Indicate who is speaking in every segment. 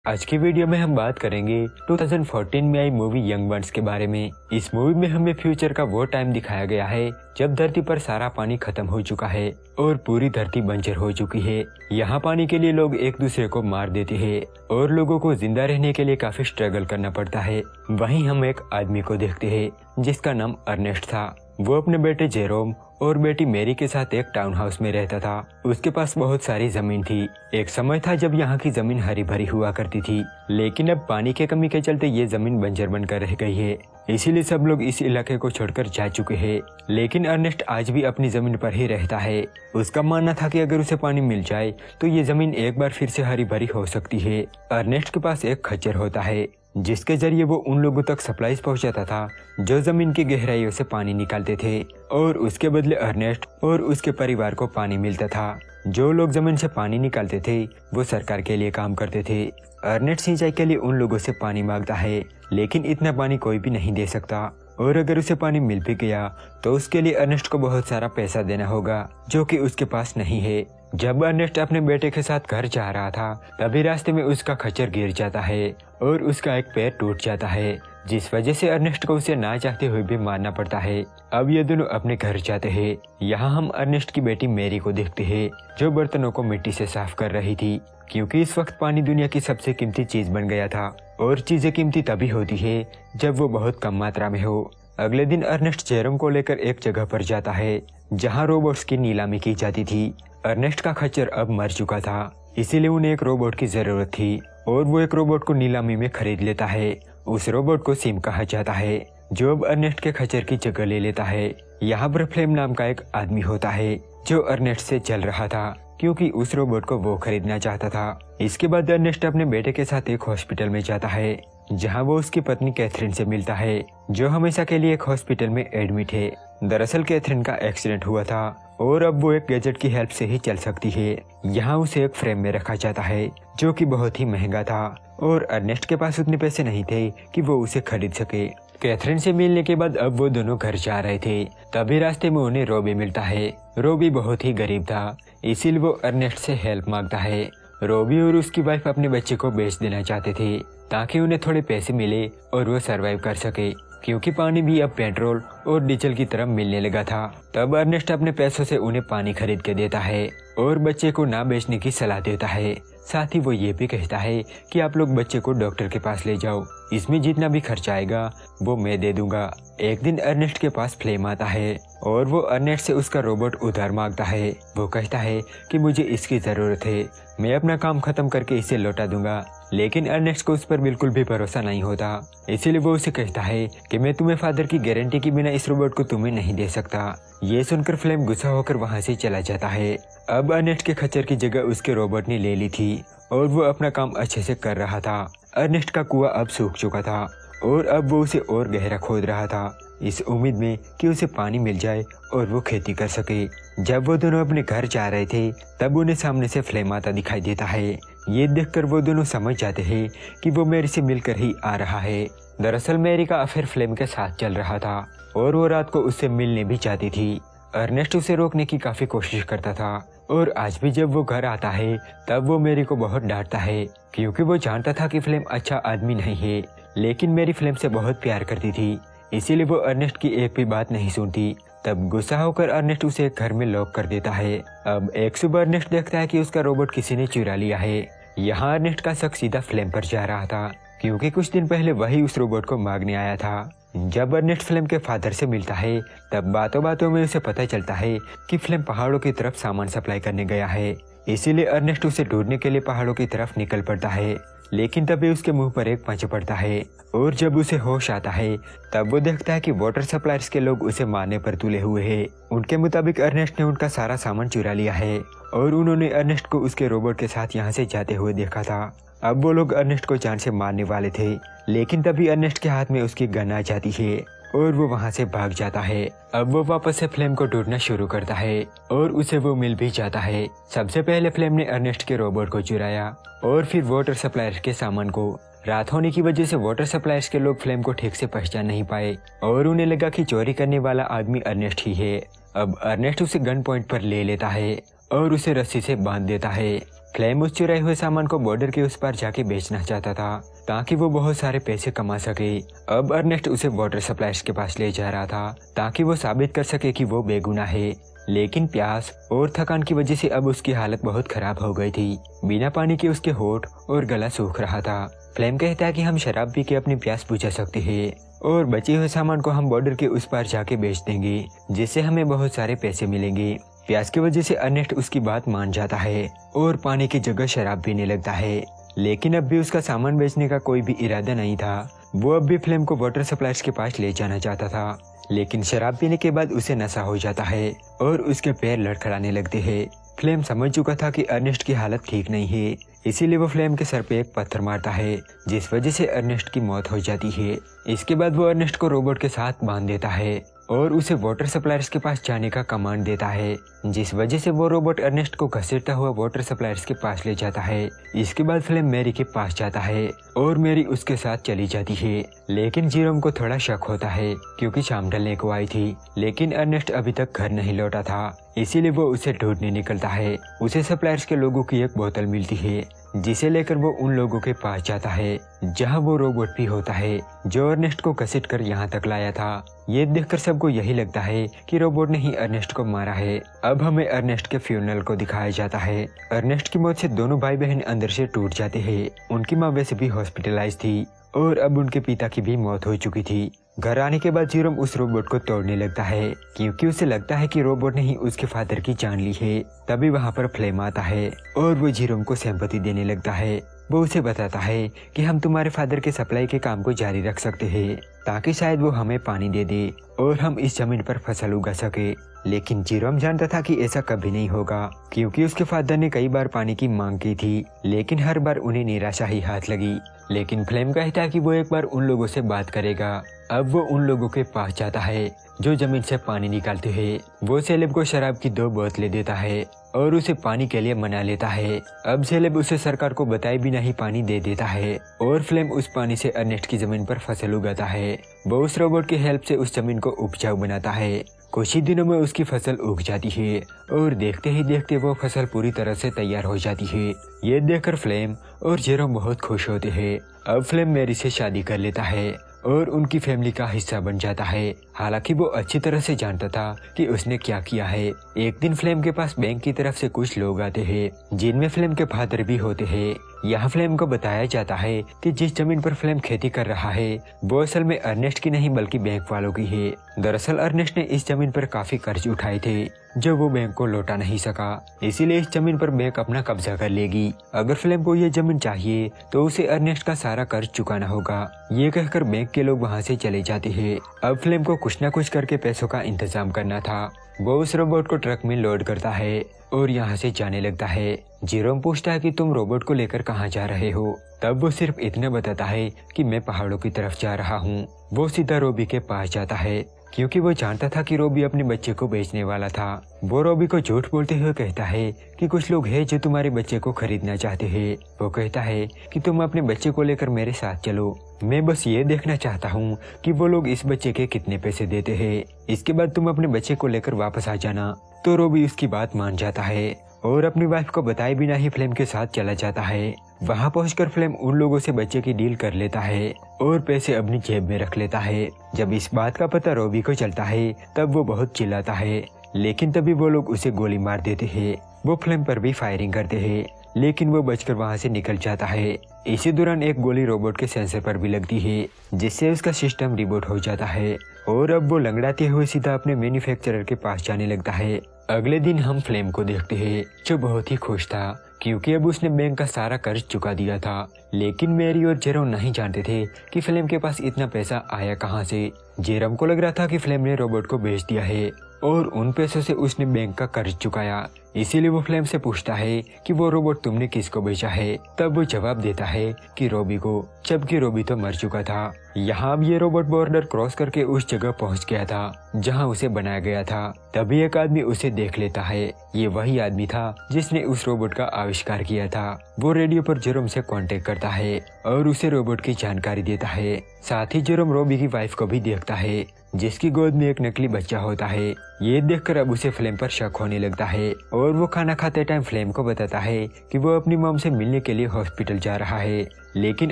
Speaker 1: आज की वीडियो में हम बात करेंगे 2014 में आई मूवी यंग बर्ड्स के बारे में। इस मूवी में हमें फ्यूचर का वो टाइम दिखाया गया है जब धरती पर सारा पानी खत्म हो चुका है और पूरी धरती बंजर हो चुकी है। यहाँ पानी के लिए लोग एक दूसरे को मार देते हैं और लोगों को जिंदा रहने के लिए काफी स्ट्रगल करना पड़ता है। वहीं हम एक आदमी को देखते हैं जिसका नाम अर्नेस्ट था। वो अपने बेटे जेरोम और बेटी मेरी के साथ एक टाउन हाउस में रहता था। उसके पास बहुत सारी जमीन थी। एक समय था जब यहाँ की जमीन हरी भरी हुआ करती थी, लेकिन अब पानी की कमी के चलते ये जमीन बंजर बनकर रह गई है। इसीलिए सब लोग इस इलाके को छोड़कर जा चुके हैं। लेकिन अर्नेस्ट आज भी अपनी जमीन पर ही रहता है। उसका मानना था कि अगर उसे पानी मिल जाए तो ये जमीन एक बार फिर से हरी भरी हो सकती है। अर्नेस्ट के पास एक खच्चर होता है जिसके जरिए वो उन लोगों तक सप्लाईज पहुंचाता था जो जमीन की गहराइयों से पानी निकालते थे, और उसके बदले अर्नेस्ट और उसके परिवार को पानी मिलता था। जो लोग जमीन से पानी निकालते थे वो सरकार के लिए काम करते थे। अर्नेस्ट सिंचाई के लिए उन लोगों से पानी मांगता है, लेकिन इतना पानी कोई भी नहीं दे सकता, और अगर उसे पानी मिल भी गया तो उसके लिए अर्नेस्ट को बहुत सारा पैसा देना होगा जो कि उसके पास नहीं है। जब अर्नेस्ट अपने बेटे के साथ घर जा रहा था तभी रास्ते में उसका खच्चर गिर जाता है और उसका एक पैर टूट जाता है, जिस वजह से अर्नेस्ट को उसे ना चाहते हुए भी मारना पड़ता है। अब ये दोनों अपने घर जाते हैं। यहाँ हम अर्नेस्ट की बेटी मेरी को देखते हैं जो बर्तनों को मिट्टी से साफ कर रही थी, क्योंकि इस वक्त पानी दुनिया की सबसे कीमती चीज बन गया था, और चीजें कीमती तभी होती है जब वो बहुत कम मात्रा में हो। अगले दिन अर्नेस्ट जेरोम को लेकर एक जगह पर जाता है जहाँ रोबोट्स की नीलामी की जाती थी। अर्नेस्ट का खच्चर अब मर चुका था, इसीलिए उन्हें एक रोबोट की जरूरत थी और वो एक रोबोट को नीलामी में खरीद लेता है। उस रोबोट को सिम कहा जाता है जो अब अर्नेस्ट के खच्चर की जगह ले लेता है। यहाँ पर फ्लेम नाम का एक आदमी होता है जो अर्नेस्ट से चल रहा था क्योंकि उस रोबोट को वो खरीदना चाहता था। इसके बाद अर्नेस्ट अपने बेटे के साथ एक हॉस्पिटल में जाता है जहाँ वो उसकी पत्नी कैथरीन से मिलता है जो हमेशा के लिए एक हॉस्पिटल में एडमिट है। दरअसल कैथरीन का एक्सीडेंट हुआ था और अब वो एक गैजेट की हेल्प से ही चल सकती है। यहाँ उसे एक फ्रेम में रखा जाता है जो कि बहुत ही महंगा था, और अर्नेस्ट के पास उतने पैसे नहीं थे कि वो उसे खरीद सके। कैथरीन से मिलने के बाद अब वो दोनों घर जा रहे थे, तभी रास्ते में उन्हें रोबी मिलता है। रोबी बहुत ही गरीब था, इसीलिए वो अर्नेस्ट से हेल्प मांगता है। रोबी और उसकी वाइफ अपने बच्चे को बेच देना चाहते थे ताकि उन्हें थोड़े पैसे मिले और वो सरवाइव कर सके, क्योंकि पानी भी अब पेट्रोल और डीजल की तरह मिलने लगा था। तब अर्नेस्ट अपने पैसों से उन्हें पानी खरीद के देता है और बच्चे को ना बेचने की सलाह देता है। साथ ही वो ये भी कहता है कि आप लोग बच्चे को डॉक्टर के पास ले जाओ, इसमें जितना भी खर्चा आएगा वो मैं दे दूंगा। एक दिन अर्नेस्ट के पास फ्लेम आता है और वो अर्नेस्ट से उसका रोबोट उधार मांगता है। वो कहता है कि मुझे इसकी जरूरत है, मैं अपना काम खत्म करके इसे लौटा दूंगा, लेकिन अर्नेस्ट को उस पर बिल्कुल भी भरोसा नहीं होता। इसीलिए वो उसे कहता है कि मैं तुम्हें फादर की गारंटी के बिना इस रोबोट को तुम्हें नहीं दे सकता। ये सुनकर फ्लेम गुस्सा होकर वहाँ से चला जाता है। अब अर्नेस्ट के खच्चर की जगह उसके रोबोट ने ले ली थी और वो अपना काम अच्छे से कर रहा था। अर्नेस्ट का कुआं अब सूख चुका था और अब वो उसे और गहरा खोद रहा था, इस उम्मीद में कि उसे पानी मिल जाए और वो खेती कर सके। जब वो दोनों अपने घर जा रहे थे तब उन्हें सामने से फ्लेम आता दिखाई देता है। ये देखकर वो दोनों समझ जाते हैं कि वो मैरी से मिलकर ही आ रहा है। दरअसल मैरी का अफेयर फ्लेम के साथ चल रहा था और वो रात को उससे मिलने भी चाहती थी। अर्नेस्ट उसे रोकने की काफी कोशिश करता था, और आज भी जब वो घर आता है तब वो मैरी को बहुत डांटता है, क्योंकि वो जानता था कि फ्लेम अच्छा आदमी नहीं है, लेकिन मैरी फ्लेम से बहुत प्यार करती थी, इसीलिए वो अर्नेस्ट की एक भी बात नहीं सुनती। तब गुस्सा होकर अर्नेस्ट उसे एक घर में लॉक कर देता है। अब एक सुबह अर्नेस्ट देखता है कि उसका रोबोट किसी ने चुरा लिया है। यहाँ अर्नेस्ट का शक सीधा फ्लेम पर जा रहा था, क्योंकि कुछ दिन पहले वही उस रोबोट को मांगने आया था। जब अर्नेस्ट फ्लेम के फादर से मिलता है तब बातों बातों में उसे पता चलता है कि फ्लेम पहाड़ों की तरफ सामान सप्लाई करने गया है। इसीलिए अर्नेस्ट उसे ढूंढने के लिए पहाड़ों की तरफ निकल पड़ता है, लेकिन तभी उसके मुंह पर एक पंच पड़ता है, और जब उसे होश आता है तब वो देखता है कि वाटर सप्लायर्स के लोग उसे मारने पर तुले हुए हैं। उनके मुताबिक अर्नेस्ट ने उनका सारा सामान चुरा लिया है और उन्होंने अर्नेस्ट को उसके रोबोट के साथ यहाँ से जाते हुए देखा था। अब वो लोग अर्नेस्ट को जान से मारने वाले थे, लेकिन तभी अर्नेस्ट के हाथ में उसकी गन आ जाती है और वो वहाँ से भाग जाता है। अब वो वापस से फ्लेम को ढूंढना शुरू करता है और उसे वो मिल भी जाता है। सबसे पहले फ्लेम ने अर्नेस्ट के रोबोट को चुराया और फिर वाटर सप्लायर के सामान को। रात होने की वजह से वाटर सप्लायर्स के लोग फ्लेम को ठीक से पहचान नहीं पाए और उन्हें लगा कि चोरी करने वाला आदमी अर्नेस्ट ही है। अब अर्नेस्ट उसे गन पॉइंट पर ले लेता है और उसे रस्सी से बांध देता है। फ्लेम उस चुराए हुए सामान को बॉर्डर के उस पार जाके बेचना चाहता था ताकि वो बहुत सारे पैसे कमा सके। अब अर्नेस्ट उसे वाटर सप्लायर्स के पास ले जा रहा था ताकि वो साबित कर सके कि वो बेगुनाह है। लेकिन प्यास और थकान की वजह से अब उसकी हालत बहुत खराब हो गई थी। बिना पानी के उसके होंठ और गला सूख रहा था। फ्लेम कहता है कि हम शराब पी के अपनी प्यास बुझा सकते हैं और बचे हुए सामान को हम बॉर्डर के उस पार जाके बेच देंगे, जिससे हमें बहुत सारे पैसे मिलेंगे। प्यास की वजह से अर्नेस्ट उसकी बात मान जाता है और पानी की जगह शराब पीने लगता है। लेकिन अब भी उसका सामान बेचने का कोई भी इरादा नहीं था। वो अब भी फ्लेम को वाटर सप्लायर्स के पास ले जाना चाहता था। लेकिन शराब पीने के बाद उसे नशा हो जाता है और उसके पैर लड़खड़ाने लगते हैं। फ्लेम समझ चुका था कि अर्नेस्ट की हालत ठीक नहीं है, इसीलिए वो फ्लेम के सर पे एक पत्थर मारता है, जिस वजह से अर्नेस्ट की मौत हो जाती है। इसके बाद वो अर्नेस्ट को रोबोट के साथ बांध देता है और उसे वाटर सप्लायर्स के पास जाने का कमांड देता है, जिस वजह से वो रोबोट अर्नेस्ट को घसीटता हुआ वाटर सप्लायर्स के पास ले जाता है। इसके बाद फ्लेम मैरी के पास जाता है और मैरी उसके साथ चली जाती है। लेकिन जेरोम को थोड़ा शक होता है क्योंकि शाम ढलने को आई थी, लेकिन अर्नेस्ट अभी तक घर नहीं लौटा था, इसीलिए वो उसे ढूंढने निकलता है। उसे सप्लायर्स के लोगों की एक बोतल मिलती है, जिसे लेकर वो उन लोगों के पास जाता है जहां वो रोबोट भी होता है जो अर्नेस्ट को घसीट कर यहाँ तक लाया था। ये देखकर सबको यही लगता है कि रोबोट ने ही अर्नेस्ट को मारा है। अब हमें अर्नेस्ट के फ्यूनरल को दिखाया जाता है। अर्नेस्ट की मौत से दोनों भाई बहन अंदर से टूट जाते हैं। उनकी माँ वैसे भी हॉस्पिटलाइज थी और अब उनके पिता की भी मौत हो चुकी थी। घर आने के बाद जेरोम उस रोबोट को तोड़ने लगता है क्योंकि उसे लगता है कि रोबोट ने ही उसके फादर की जान ली है। तभी वहाँ पर फ्लेम आता है और वो जेरोम को सिंपैथी देने लगता है। वो उसे बताता है कि हम तुम्हारे फादर के सप्लाई के काम को जारी रख सकते हैं ताकि शायद वो हमें पानी दे दे और हम इस जमीन पर फसल उगा सके। लेकिन जेरोम जानता था कि ऐसा कभी नहीं होगा क्योंकि उसके फादर ने कई बार पानी की मांग की थी, लेकिन हर बार उन्हें निराशा ही हाथ लगी। लेकिन फ्लेम कहता है कि वो एक बार उन लोगों से बात करेगा। अब वो उन लोगों के पास जाता है जो जमीन से पानी निकालते हैं। वो सेलेब को शराब की 2 बोतलें देता है और उसे पानी के लिए मना लेता है। अब सेलेब उसे सरकार को बताए बिना ही पानी दे देता है और फ्लेम उस पानी से अर्नेस्ट की जमीन पर फसल उगाता है। वो उस रोबोट की हेल्प से उस जमीन को उपजाऊ बनाता है। कुछ ही दिनों में उसकी फसल उग जाती है और देखते ही देखते वो फसल पूरी तरह से तैयार हो जाती है। ये देखकर फ्लेम और जेरोम बहुत खुश होते हैं। अब फ्लेम मैरी से शादी कर लेता है और उनकी फैमिली का हिस्सा बन जाता है। हालांकि वो अच्छी तरह से जानता था कि उसने क्या किया है। एक दिन फ्लेम के पास बैंक की तरफ से कुछ लोग आते हैं जिनमें फ्लेम के फादर भी होते हैं। यहाँ फ्लेम को बताया जाता है कि जिस जमीन पर फ्लेम खेती कर रहा है वो असल में अर्नेस्ट की नहीं बल्कि बैंक वालों की है। दरअसल अर्नेस्ट ने इस जमीन पर काफी कर्ज उठाए थे जो वो बैंक को लौटा नहीं सका, इसीलिए इस जमीन पर बैंक अपना कब्जा कर लेगी। अगर फ्लेम को ये जमीन चाहिए तो उसे अर्नेस्ट का सारा कर्ज चुकाना होगा। ये कहकर बैंक के लोग वहाँ से चले जाते हैं। अब फ्लेम को कुछ न कुछ करके पैसों का इंतजाम करना था। वो उस रोबोट को ट्रक में लोड करता है और यहाँ से जाने लगता है। जेरोम पूछता है कि तुम रोबोट को लेकर कहाँ जा रहे हो। तब वो सिर्फ इतना बताता है कि मैं पहाड़ों की तरफ जा रहा हूँ। वो सीधा रोबी के पास जाता है क्योंकि वो जानता था कि रोबी अपने बच्चे को बेचने वाला था। वो रोबी को झूठ बोलते हुए कहता है कि कुछ लोग हैं जो तुम्हारे बच्चे को खरीदना चाहते हैं। वो कहता है कि तुम अपने बच्चे को लेकर मेरे साथ चलो, मैं बस ये देखना चाहता हूँ कि वो लोग इस बच्चे के कितने पैसे देते हैं। इसके बाद तुम अपने बच्चे को लेकर वापस आ जाना। तो रोबी उसकी बात मान जाता है और अपनी वाइफ को बताए बिना ही फ्लेम के साथ चला जाता है। वहाँ पहुंचकर फ्लेम उन लोगों से बच्चे की डील कर लेता है और पैसे अपनी जेब में रख लेता है। जब इस बात का पता रोबी को चलता है तब वो बहुत चिल्लाता है, लेकिन तभी वो लोग उसे गोली मार देते हैं। वो फ्लेम पर भी फायरिंग करते हैं, लेकिन वो बचकर वहाँ से निकल जाता है। इसी दौरान एक गोली रोबोट के सेंसर पर भी लगती है, जिससे उसका सिस्टम रिबूट हो जाता है और अब वो लंगड़ाते हुए सीधा अपने मैन्युफैक्चरर के पास जाने लगता है। अगले दिन हम फ्लेम को देखते हैं जो बहुत ही खुश था क्योंकि अब उसने बैंक का सारा कर्ज चुका दिया था। लेकिन मैरी और जेरोम नहीं जानते थे कि फ्लेम के पास इतना पैसा आया कहाँ से। जेरोम को लग रहा था कि फ्लेम ने रोबोट को बेच दिया है और उन पैसों से उसने बैंक का कर्ज चुकाया। इसीलिए वो फ्लेम से पूछता है कि वो रोबोट तुमने किसको बेचा है। तब वो जवाब देता है कि रोबी को, जबकि रोबी तो मर चुका था। यहाँ अब ये रोबोट बॉर्डर क्रॉस करके उस जगह पहुँच गया था जहाँ उसे बनाया गया था। तभी एक आदमी उसे देख लेता है। ये वही आदमी था जिसने उस रोबोट का आविष्कार किया था। वो रेडियो पर जेरोम से कांटेक्ट करता है और उसे रोबोट की जानकारी देता है। साथ ही जेरोम रोबी की वाइफ को भी देखता है जिसकी गोद में एक नकली बच्चा होता है। ये देखकर अब उसे फ्लेम पर शक होने लगता है और वो खाना खाते टाइम फ्लेम को बताता है कि वो अपनी मॉम से मिलने के लिए हॉस्पिटल जा रहा है, लेकिन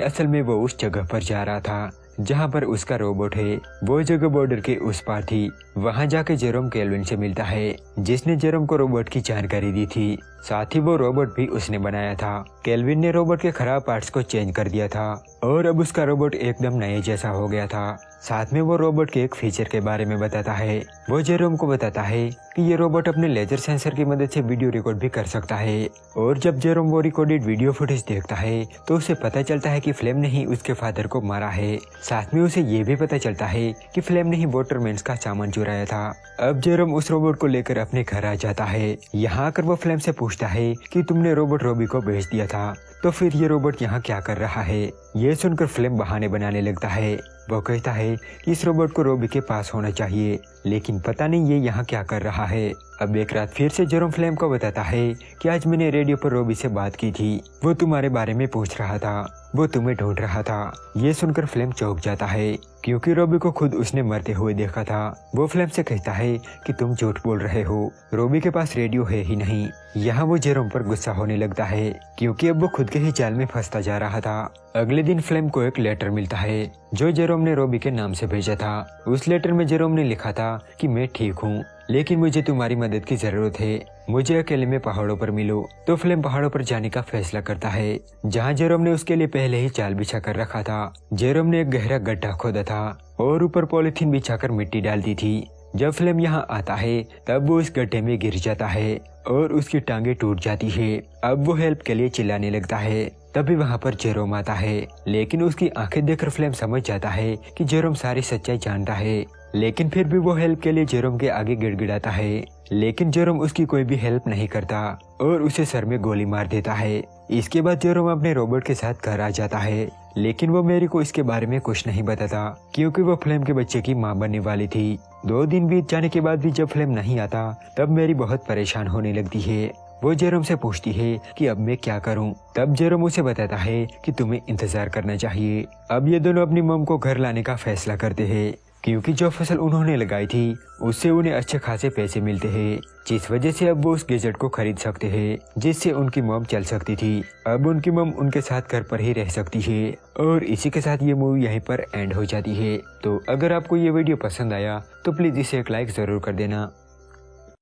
Speaker 1: असल में वो उस जगह पर जा रहा था जहाँ पर उसका रोबोट है। वो जगह बॉर्डर के उस पार थी। वहाँ जाके जेरोम केल्विन से मिलता है, जिसने जेरोम को रोबोट की जानकारी दी थी। साथ ही वो रोबोट भी उसने बनाया था। केल्विन ने रोबोट के खराब पार्ट्स को चेंज कर दिया था और अब उसका रोबोट एकदम नए जैसा हो गया था। साथ में वो रोबोट के एक फीचर के बारे में बताता है। वो जेरोम को बताता है कि ये रोबोट अपने लेजर सेंसर की मदद से वीडियो रिकॉर्ड भी कर सकता है। और जब जेरोम वो रिकॉर्डेड वीडियो फुटेज देखता है तो उसे पता चलता है कि फ्लेम ने ही उसके फादर को मारा है। साथ में उसे ये भी पता चलता है कि फ्लेम ने ही वॉटरमैन्स का सामान चुराया था। अब जेरोम उस रोबोट को लेकर अपने घर आ जाता है। यहाँ आकर वो फ्लेम से पूछता है कि तुमने रोबोट रोबी को भेज दिया था, तो फिर ये रोबोट यहाँ क्या कर रहा है। ये सुनकर फ्लेम बहाने बनाने लगता है। वो कहता है कि इस रोबोट को रोबी के पास होना चाहिए, लेकिन पता नहीं ये यहाँ क्या कर रहा है। अब एक रात फिर से जेरोम फ्लेम को बताता है कि आज मैंने रेडियो पर रोबी से बात की थी। वो तुम्हारे बारे में पूछ रहा था, वो तुम्हें ढूंढ रहा था। ये सुनकर फ्लेम चौंक जाता है क्योंकि रोबी को खुद उसने मरते हुए देखा था। वो फ्लेम से कहता है कि तुम झूठ बोल रहे हो, रोबी के पास रेडियो है ही नहीं। यहाँ वो जेरोम पर गुस्सा होने लगता है क्योंकि अब वो खुद के ही जाल में फंसता जा रहा था। अगले दिन फ्लेम को एक लेटर मिलता है जो जेरोम ने रोबी के नाम से भेजा था। उस लेटर में जेरोम ने लिखा था कि मैं ठीक हूँ, लेकिन मुझे तुम्हारी मदद की जरूरत है, मुझे अकेले में पहाड़ों पर मिलो। तो फ्लेम पहाड़ों पर जाने का फैसला करता है, जहाँ जेरोम ने उसके लिए पहले ही जाल बिछा कर रखा था। जेरोम ने एक गहरा गड्ढा खोदा था और ऊपर पॉलिथीन बिछाकर मिट्टी डाल दी थी। जब फ्लेम यहाँ आता है तब वो इस गड्ढे में गिर जाता है और उसकी टांगे टूट जाती है। अब वो हेल्प के लिए चिल्लाने लगता है। तभी वहाँ पर जेरोम आता है, लेकिन उसकी आंखें देखकर फ्लेम समझ जाता है कि जेरोम सारी सच्चाई जानता है। लेकिन फिर भी वो हेल्प के लिए जेरोम के आगे गिड़गिड़ाता है, लेकिन जेरोम उसकी कोई भी हेल्प नहीं करता और उसे सर में गोली मार देता है। इसके बाद जेरोम अपने रोबोट के साथ घर आ जाता है, लेकिन वो मेरी को इसके बारे में कुछ नहीं बताता क्योंकि वो फ्लेम के बच्चे की माँ बनने वाली थी। 2 दिन बीत जाने के बाद भी जब फ्लेम नहीं आता तब मेरी बहुत परेशान होने लगती है। वो जेरोम से पूछती है कि अब मैं क्या करूं। तब जेरोम उसे बताता है कि तुम्हें इंतजार करना चाहिए। अब ये दोनों अपनी मॉम को घर लाने का फैसला करते हैं क्योंकि जो फसल उन्होंने लगाई थी उससे उन्हें अच्छे खासे पैसे मिलते हैं, जिस वजह से अब वो उस गैजेट को खरीद सकते हैं जिससे उनकी मॉम चल सकती थी। अब उनकी मॉम उनके साथ घर पर ही रह सकती है और इसी के साथ ये मूवी यहीं पर एंड हो जाती है। तो अगर आपको ये वीडियो पसंद आया तो प्लीज इसे एक लाइक जरूर कर देना।